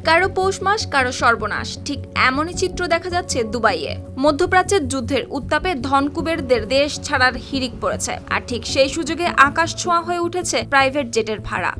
কারো পৌষ মাস, কারো সর্বনাশ, ঠিক এমনই চিত্র দেখা যাচ্ছে দুবাইয়ে। মধ্যপ্রাচ্যের যুদ্ধের উত্তাপে ধনকুবেরদের দেশ ছাড়ার হিড়িক পড়েছে, আর ঠিক সেই সুযোগে আকাশ ছোঁয়া হয়ে উঠেছে প্রাইভেট জেটের ভাড়া।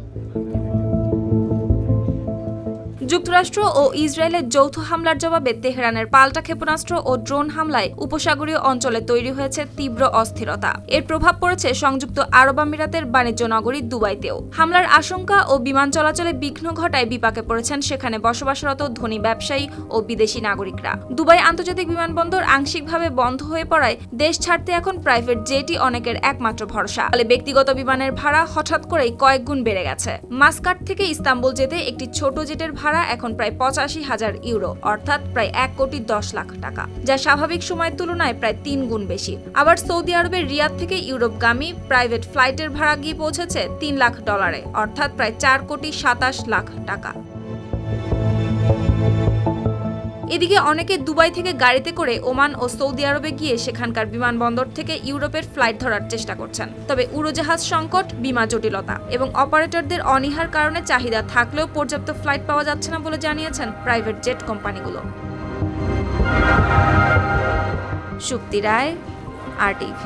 যুক্তরাষ্ট্র ও ইসরায়েলের যৌথ হামলার জবাবে তেহরানের পাল্টা ক্ষেপণাস্ত্র ও ড্রোন হামলায় উপসাগরীয় অঞ্চলে তৈরি হয়েছে তীব্র অস্থিরতা। এর প্রভাব পড়েছে সংযুক্ত আরব আমিরাতের বাণিজ্য নগরী দুবাইতেও। হামলার আশঙ্কা ও বিমান চলাচলে বিঘ্ন ঘটায় বিপাকে পড়েছেন সেখানে বসবাসরত ধনী ব্যবসায়ী ও বিদেশি নাগরিকরা। দুবাই আন্তর্জাতিক বিমানবন্দর আংশিকভাবে বন্ধ হয়ে পড়ায় দেশ ছাড়তে এখন প্রাইভেট জেটই অনেকের একমাত্র ভরসা। ফলে ব্যক্তিগত বিমানের ভাড়া হঠাৎ করেই কয়েক গুণ বেড়ে গেছে। মাস্কাট থেকে ইস্তাম্বুল যেতে একটি ছোট জেটের ভাড়া এখন প্রায় ৮৫,০০০ ইউরো, অর্থাৎ প্রায় ১,১০,০০,০০০ টাকা, যা স্বাভাবিক সময়ের তুলনায় প্রায় ৩ গুণ বেশি। আবার সৌদি আরবের রিয়াদ থেকে ইউরোপগামী প্রাইভেট ফ্লাইটের ভাড়া গিয়ে পৌঁছেছে $৩ লাখ, অর্থাৎ প্রায় ৪,২৭,০০,০০০ টাকা। এদিকে অনেকে দুবাই থেকে গাড়িতে করে ওমান ও সৌদি আরবে গিয়ে সেখানকার বিমানবন্দর থেকে ইউরোপের ফ্লাইট ধরার চেষ্টা করছেন। তবে উড়োজাহাজ সংকট, বীমা জটিলতা এবং অপারেটরদের অনীহার কারণে চাহিদা থাকলেও পর্যাপ্ত ফ্লাইট পাওয়া যাচ্ছে না বলে জানিয়েছেন প্রাইভেট জেট কোম্পানিগুলো। শুক্তি রায়, RTV।